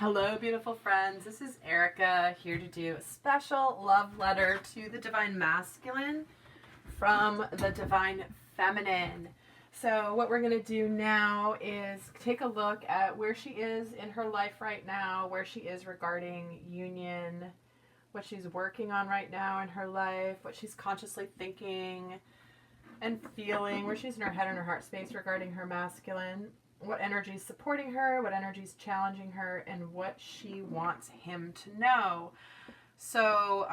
Hello, beautiful friends. This is Erika here to do a special love letter to the Divine Masculine from the Divine Feminine. So what we're going to do now is take a look at where she is in her life right now, where she is regarding union, what she's working on right now in her life, what she's consciously thinking and feeling, where she's in her head and her heart space regarding her masculine, what energy is supporting her, what energy is challenging her, and what she wants him to know. So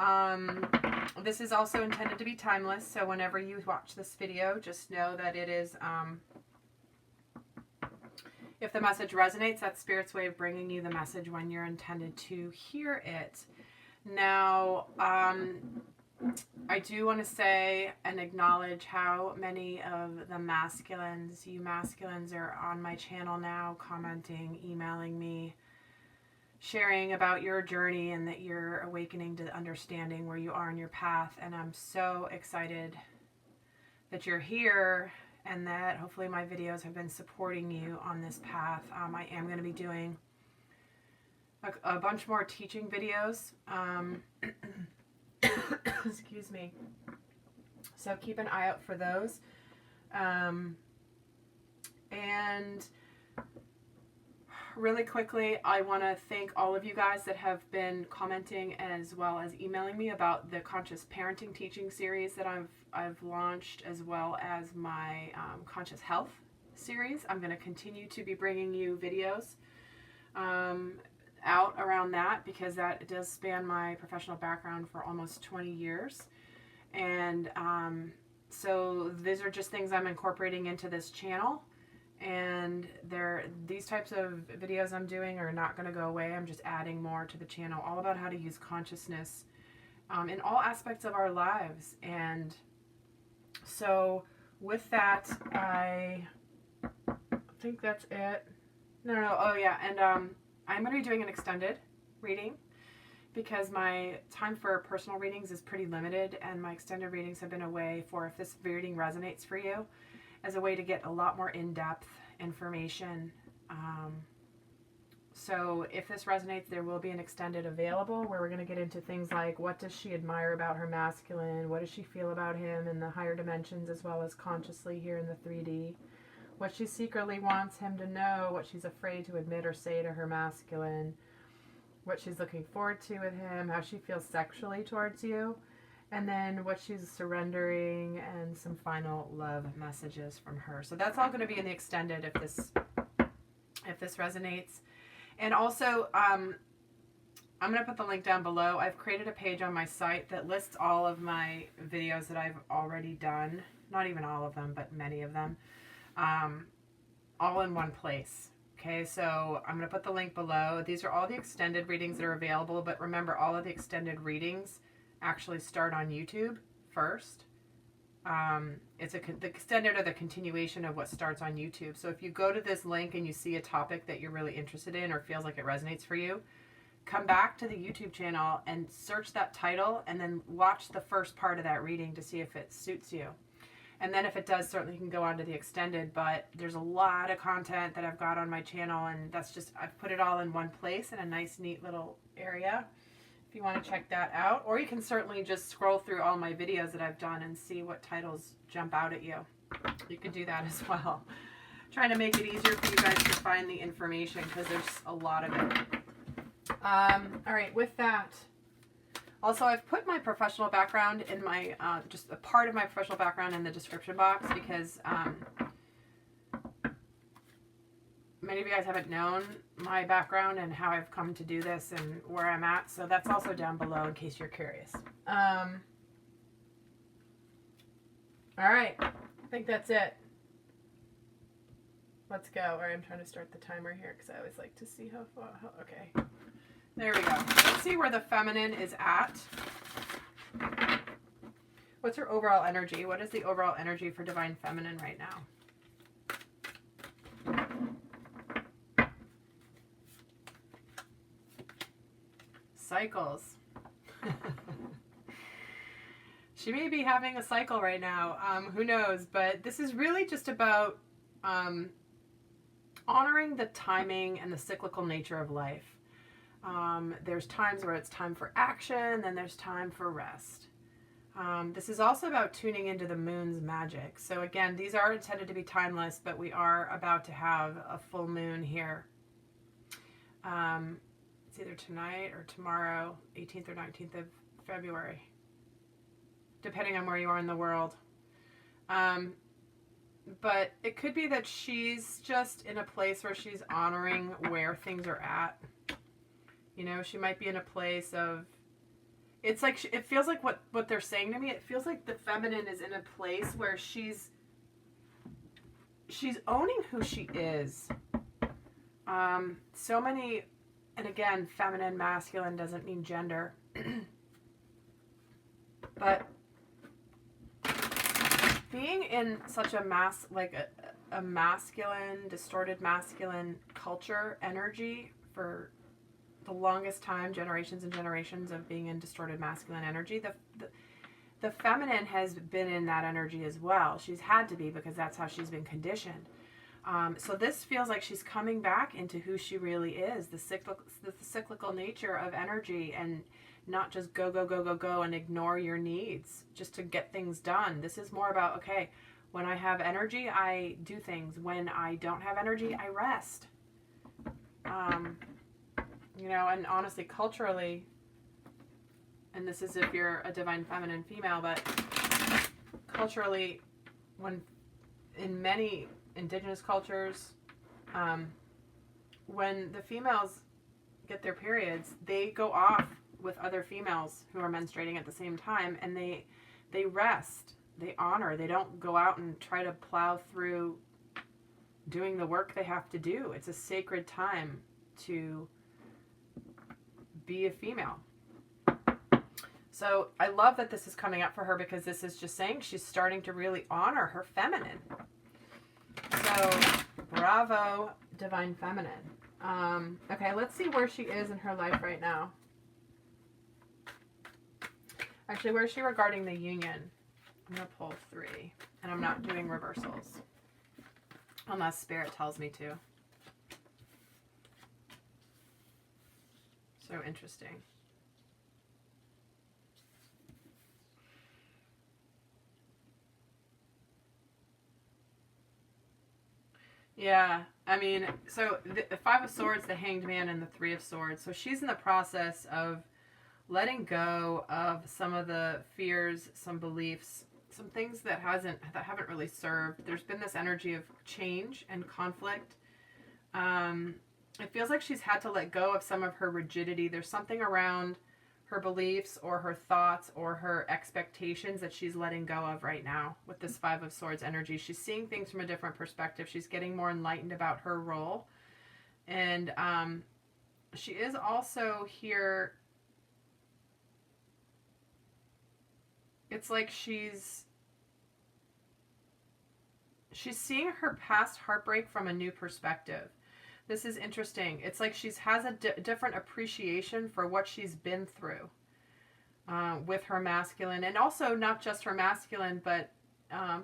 this is also intended to be timeless, so whenever you watch this video, just know that it is, if the message resonates, that's Spirit's way of bringing you the message when you're intended to hear it. Now, I do want to say and acknowledge how many of the masculines, you masculines, are on my channel now, commenting, emailing me, sharing about your journey and that you're awakening to understanding where you are in your path. And I'm so excited that you're here and that hopefully my videos have been supporting you on this path. I am going to be doing a bunch more teaching videos. Excuse me. So keep an eye out for those. And really quickly, I want to thank all of you guys that have been commenting as well as emailing me about the conscious parenting teaching series that I've launched, as well as my conscious health series. I'm going to continue to be bringing you videos out around that, because that does span my professional background for almost 20 years. And so these are just things I'm incorporating into this channel. And these types of videos I'm doing are not going to go away. I'm just adding more to the channel, all about how to use consciousness in all aspects of our lives. And so with that, I think that's it. No, oh yeah, and I'm going to be doing an extended reading because my time for personal readings is pretty limited, and my extended readings have been a way for, if this reading resonates for you, as a way to get a lot more in-depth information. So if this resonates, there will be an extended available where we're going to get into things like, what does she admire about her masculine? What does she feel about him in the higher dimensions as well as consciously here in the 3D? What she secretly wants him to know, what she's afraid to admit or say to her masculine, what she's looking forward to with him, how she feels sexually towards you, and then what she's surrendering, and some final love messages from her. So that's all going to be in the extended if this resonates. And also, I'm going to put the link down below. I've created a page on my site that lists all of my videos that I've already done. Not even all of them, but many of them. All in one place. Okay, so I'm going to put the link below. These are all the extended readings that are available, but remember, all of the extended readings actually start on YouTube first. The extended are the continuation of what starts on YouTube. So if you go to this link and you see a topic that you're really interested in or feels like it resonates for you, come back to the YouTube channel and search that title and then watch the first part of that reading to see if it suits you. And then if it does, certainly you can go on to the extended, but there's a lot of content that I've got on my channel, and that's just, I've put it all in one place in a nice, neat little area if you want to check that out. Or you can certainly just scroll through all my videos that I've done and see what titles jump out at you. You can do that as well. Trying to make it easier for you guys to find the information because there's a lot of it. All right, with that, also, I've put my professional background in my, just a part of my professional background in the description box because many of you guys haven't known my background and how I've come to do this and where I'm at. So that's also down below in case you're curious. All right, I think that's it. Let's go. All right, I'm trying to start the timer here because I always like to see how far, okay. There we go. Let's see where the feminine is at. What's her overall energy? What is the overall energy for Divine Feminine right now? Cycles. She may be having a cycle right now. Who knows? But this is really just about honoring the timing and the cyclical nature of life. There's times where it's time for action, then there's time for rest. This is also about tuning into the moon's magic. So again, these are intended to be timeless, but we are about to have a full moon here. It's either tonight or tomorrow, 18th or 19th of February, depending on where you are in the world. But it could be that she's just in a place where she's honoring where things are at. You know, she might be in a place of, it's like, it feels like what they're saying to me, it feels like the feminine is in a place where she's owning who she is. So many, and again, feminine, masculine doesn't mean gender. But being in such a a masculine, distorted masculine culture, energy for the longest time, generations and generations of being in distorted masculine energy, the feminine has been in that energy as well. She's had to be, because that's how she's been conditioned. So this feels like she's coming back into who she really is, the cyclical nature of energy, and not just go, go, go, go, go and ignore your needs just to get things done. This is more about, okay, when I have energy, I do things. When I don't have energy, I rest. You know, and honestly, culturally, and this is if you're a divine feminine female, but culturally, when in many indigenous cultures, when the females get their periods, they go off with other females who are menstruating at the same time, and they rest, they honor, they don't go out and try to plow through doing the work they have to do. It's a sacred time to be a female. So I love that this is coming up for her, because this is just saying she's starting to really honor her feminine. So bravo, divine feminine. Okay, let's see where she is in her life right now. Actually, where is she regarding the union? I'm going to pull 3, and I'm not doing reversals unless Spirit tells me to. So interesting. Yeah, I mean, so the 5 of Swords, the Hanged Man, and the 3 of Swords. So she's in the process of letting go of some of the fears, some beliefs, some things that haven't really served. There's been this energy of change and conflict. It feels like she's had to let go of some of her rigidity. There's something around her beliefs or her thoughts or her expectations that she's letting go of right now with this 5 of Swords energy. She's seeing things from a different perspective. She's getting more enlightened about her role. And she is also here. It's like she's seeing her past heartbreak from a new perspective. This is interesting. It's like she has a different appreciation for what she's been through with her masculine, and also not just her masculine, but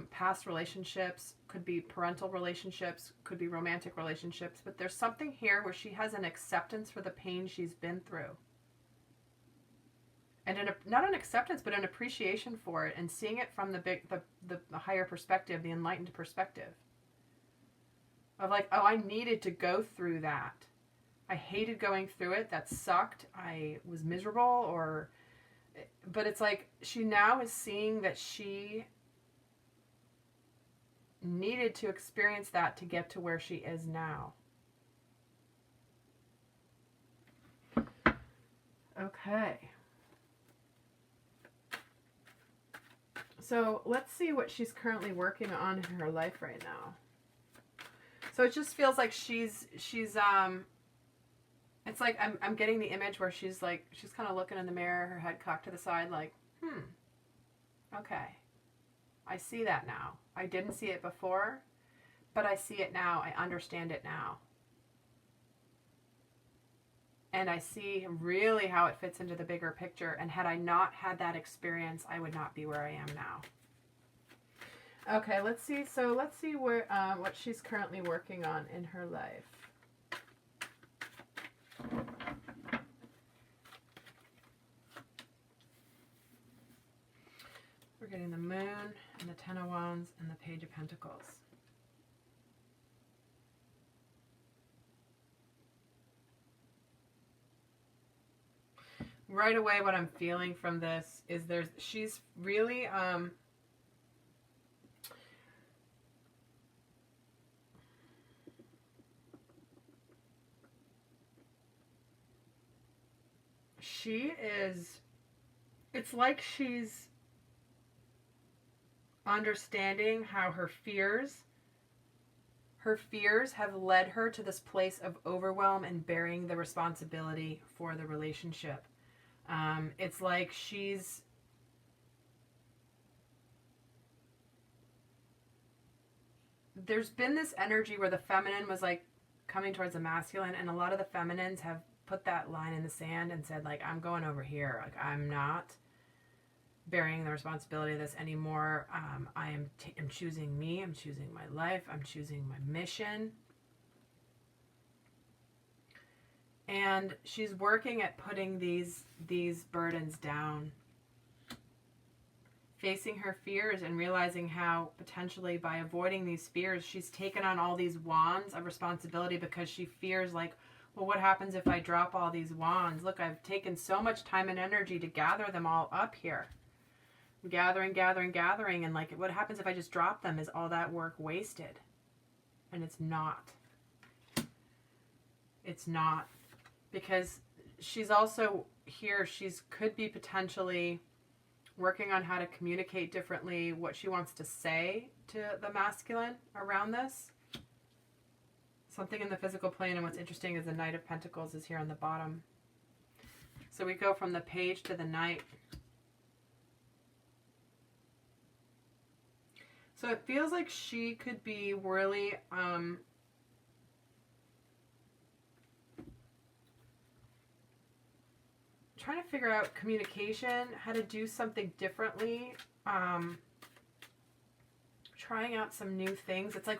past relationships, could be parental relationships, could be romantic relationships. But there's something here where she has an acceptance for the pain she's been through. And not an acceptance, but an appreciation for it, and seeing it from the higher perspective, the enlightened perspective. Of like, oh, I needed to go through that. I hated going through it. That sucked. I was miserable, but it's like she now is seeing that she needed to experience that to get to where she is now. Okay. So let's see what she's currently working on in her life right now. So it just feels like she's it's like I'm getting the image where she's kind of looking in the mirror, her head cocked to the side, like, okay, I see that now. I didn't see it before, but I see it now. I understand it now. And I see really how it fits into the bigger picture. And had I not had that experience, I would not be where I am now. Okay, let's see. So let's see where what she's currently working on in her life. getting the Moon and the Ten of Wands and the Page of Pentacles. Right away, what I'm feeling from this is she's really, it's like she's understanding how her fears have led her to this place of overwhelm and bearing the responsibility for the relationship. It's like there's been this energy where the feminine was like coming towards the masculine, and a lot of the feminines have put that line in the sand and said, like, I'm going over here. Like, I'm not bearing the responsibility of this anymore. I'm choosing me. I'm choosing my life. I'm choosing my mission. And she's working at putting these burdens down, facing her fears and realizing how potentially by avoiding these fears, she's taken on all these wands of responsibility because she fears, like, well, what happens if I drop all these wands? Look, I've taken so much time and energy to gather them all up here. Gathering, and like, what happens if I just drop them? Is all that work wasted? And it's not. It's not. Because she's also here, could be potentially working on how to communicate differently what she wants to say to the masculine around this. Something in the physical plane, and what's interesting is the Knight of Pentacles is here on the bottom. So we go from the Page to the Knight. So it feels like she could be really trying to figure out communication, how to do something differently, trying out some new things. It's like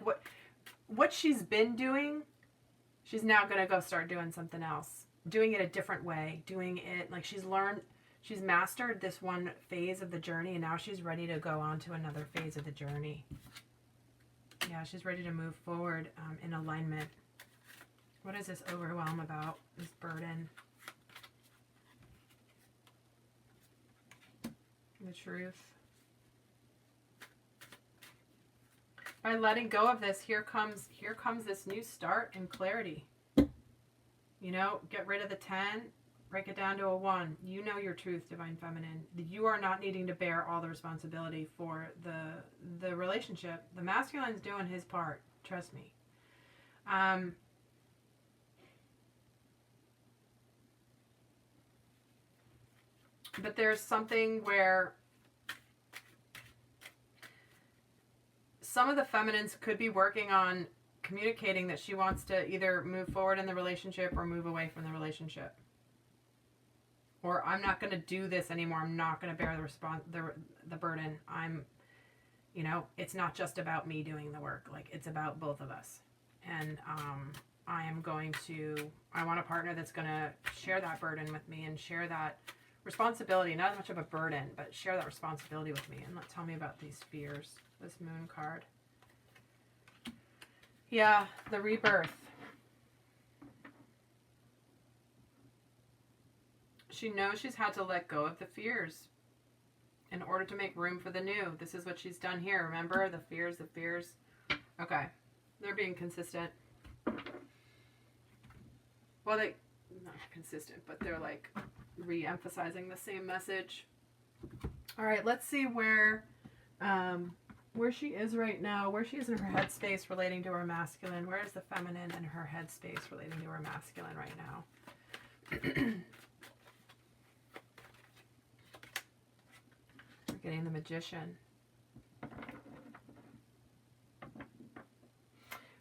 what she's been doing, she's now going to go start doing something else, doing it a different way, doing it like she's mastered this one phase of the journey, and now she's ready to go on to another phase of the journey. Yeah, she's ready to move forward in alignment. What is this overwhelm about, this burden? The Truth. By letting go of this, here comes this new start and clarity. You know, get rid of the 10, break it down to a 1. You know your truth, Divine Feminine. You are not needing to bear all the responsibility for the relationship. The masculine's doing his part. Trust me. But there's something where some of the feminines could be working on communicating that she wants to either move forward in the relationship or move away from the relationship. Or I'm not going to do this anymore. I'm not going to bear the burden. It's not just about me doing the work. Like, it's about both of us. And I want a partner that's going to share that burden with me and share that responsibility, not as much of a burden, but share that responsibility with me. And tell me about these fears. This Moon card. Yeah, the rebirth. She knows she's had to let go of the fears in order to make room for the new. This is what she's done here. Remember, the fears. Okay. They're being consistent. Well, not consistent, but they're like re-emphasizing the same message. All right, let's see where she is right now, where she is in her headspace relating to her masculine. Where is the feminine in her headspace relating to her masculine right now? We're getting the Magician.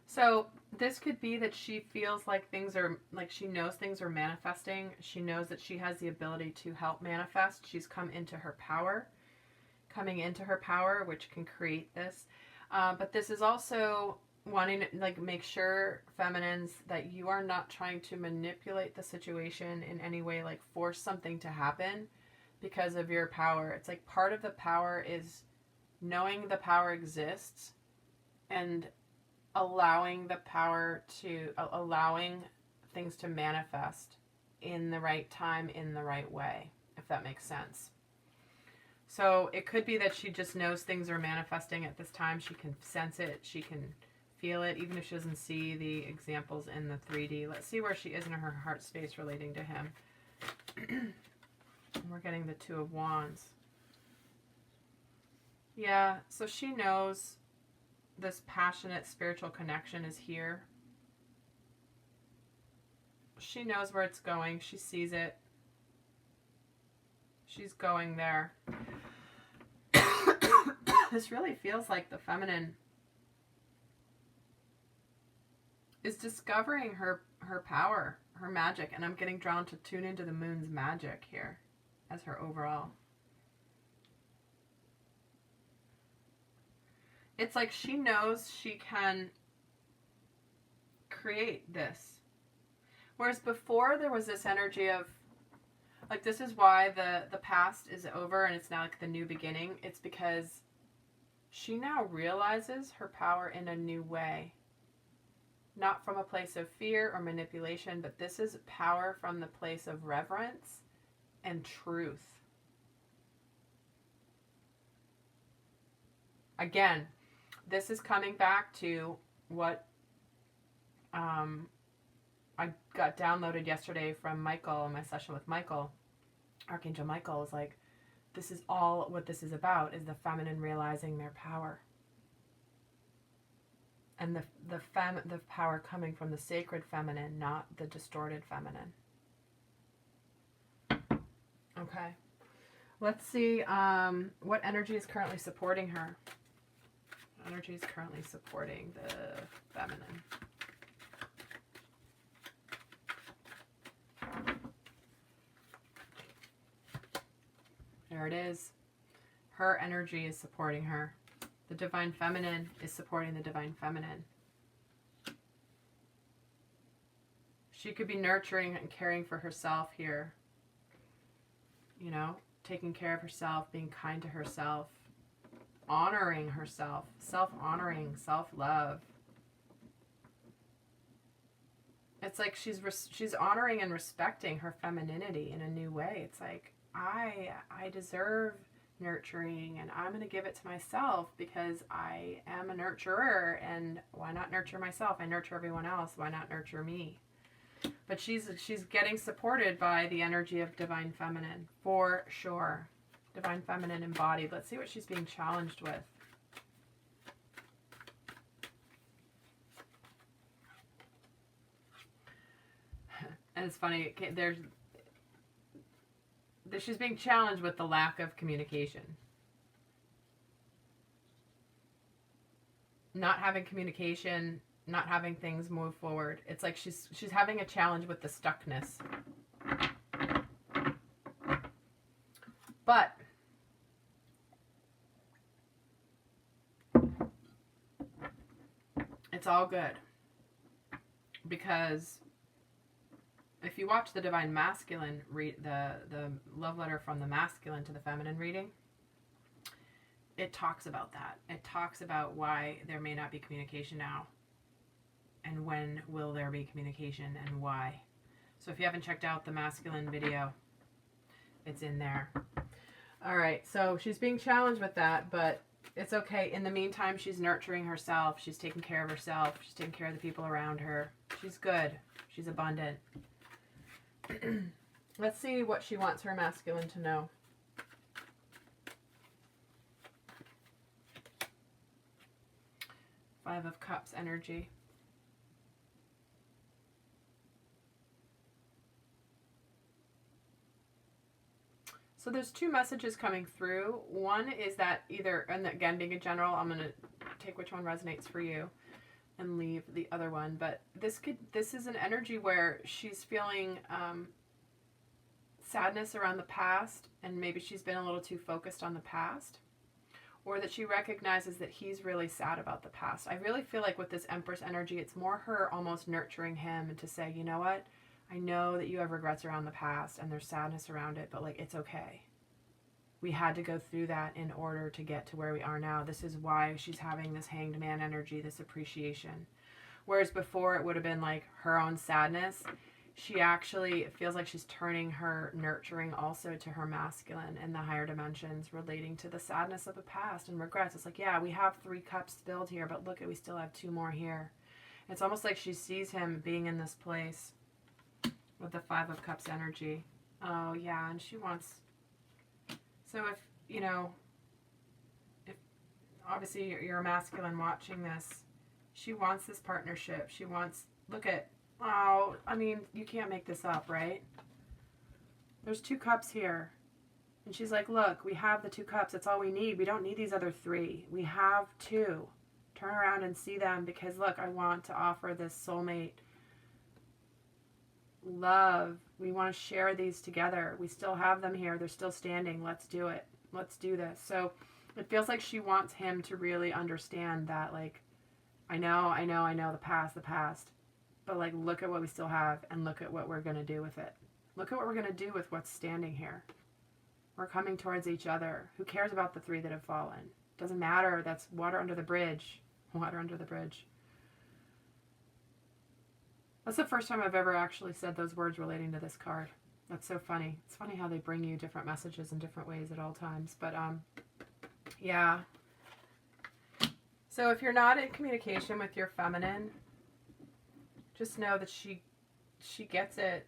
So this could be that she feels like she knows things are manifesting. She knows that she has the ability to help manifest. She's coming into her power, which can create this. But this is also wanting to make sure, feminines, that you are not trying to manipulate the situation in any way, like force something to happen. because of your power. It's like part of the power is knowing the power exists and allowing the power to, allowing things to manifest in the right time, in the right way, if that makes sense. So it could be that she just knows things are manifesting at this time. She can sense it. She can feel it, even if she doesn't see the examples in the 3D. Let's see where she is in her heart space relating to him. We're getting the Two of Wands. Yeah, so she knows this passionate spiritual connection is here. She knows where it's going. She sees it. She's going there. This really feels like the feminine is discovering her power, her magic, and I'm getting drawn to tune into the moon's magic here as her overall. It's like she knows she can create this. Whereas before there was this energy of, like, this is why the past is over and it's now like the new beginning. It's because she now realizes her power in a new way. Not from a place of fear or manipulation, but this is power from the place of reverence and truth. Again, this is coming back to what I got downloaded yesterday from Michael in my session with Michael. Archangel Michael was like, this is all what this is about, is the feminine realizing their power. And the power coming from the sacred feminine, not the distorted feminine. Okay. Let's see what energy is currently supporting her. Energy is currently supporting the feminine. There it is. Her energy is supporting her. The divine feminine is supporting the divine feminine. She could be nurturing and caring for herself here. You know, taking care of herself, being kind to herself, honoring herself, self-honoring, self-love. It's like she's honoring and respecting her femininity in a new way. It's like, I deserve nurturing, and I'm going to give it to myself because I am a nurturer, and why not nurture myself? I nurture everyone else. Why not nurture me? But she's getting supported by the energy of divine feminine, for sure. Divine feminine embodied. Let's see what she's being challenged with. And it's funny, she's being challenged with the lack of communication. Not having communication, not having things move forward. It's like she's having a challenge with the stuckness. But it's all good. Because if you watch the divine masculine read the love letter from the masculine to the feminine reading, it talks about that. It talks about why there may not be communication now, and when will there be communication and why. So if you haven't checked out the masculine video, it's in there. All right, so she's being challenged with that, but it's okay. In the meantime, she's nurturing herself. She's taking care of herself. She's taking care of the people around her. She's good. She's abundant. Let's see what she wants her masculine to know. Five of Cups energy. So there's two messages coming through. One is that either, and again, being a general, I'm going to take which one resonates for you and leave the other one. But this is an energy where she's feeling sadness around the past, and maybe she's been a little too focused on the past, or that she recognizes that he's really sad about the past. I really feel like with this Empress energy, it's more her almost nurturing him and to say, you know what? I know that you have regrets around the past and there's sadness around it, but like, it's okay. We had to go through that in order to get to where we are now. This is why she's having this hanged man energy, this appreciation. Whereas before it would have been like her own sadness. She actually, it feels like she's turning her nurturing also to her masculine in the higher dimensions, relating to the sadness of the past and regrets. It's like, yeah, we have 3 cups filled here, but look, we still have 2 more here. It's almost like she sees him being in this place with the 5 of Cups energy. Oh, yeah, and she wants... So if, you know, if obviously you're a masculine watching this, she wants this partnership. She wants, look at, oh, I mean, you can't make this up, right? There's 2 cups here. And she's like, look, we have the 2 cups. That's all we need. We don't need these other 3. We have 2. Turn around and see them, because look, I want to offer this soulmate love. We want to share these together. We still have them here. They're still standing. Let's do it. Let's do this. So it feels like she wants him to really understand that, like, I know the past, but like, look at what we still have and look at what we're going to do with it. Look at what we're going to do with what's standing here. We're coming towards each other. Who cares about the 3 that have fallen? Doesn't matter. That's water under the bridge. Water under the bridge. That's the first time I've ever actually said those words relating to this card. That's so funny. It's funny how they bring you different messages in different ways at all times. But, yeah. So if you're not in communication with your feminine, just know that she gets it.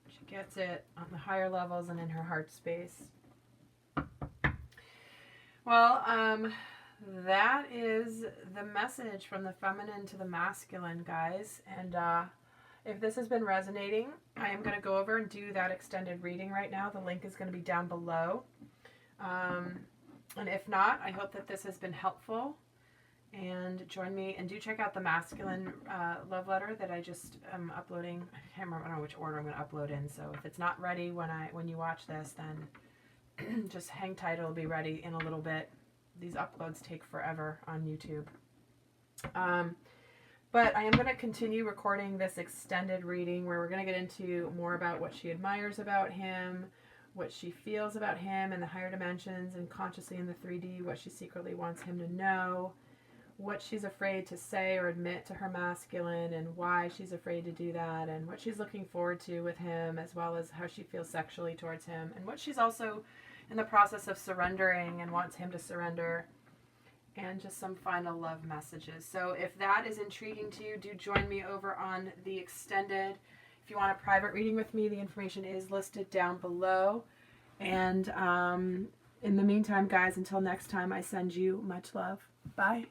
She gets it on the higher levels and in her heart space. Well, that is the message from the feminine to the masculine, guys. And if this has been resonating, I am going to go over and do that extended reading right now. The link is going to be down below. And if not, I hope that this has been helpful. And join me, and do check out the masculine love letter that I just am uploading. I don't know which order I'm going to upload in. So if it's not ready when you watch this, then just hang tight. It'll be ready in a little bit. These uploads take forever on YouTube. But I am going to continue recording this extended reading where we're going to get into more about what she admires about him, what she feels about him in the higher dimensions and consciously in the 3D, what she secretly wants him to know, what she's afraid to say or admit to her masculine and why she's afraid to do that, and what she's looking forward to with him, as well as how she feels sexually towards him, and what she's also in the process of surrendering and wants him to surrender, and just some final love messages. So if that is intriguing to you, do join me over on the extended. If you want a private reading with me, the information is listed down below. And in the meantime, guys, until next time, I send you much love. Bye.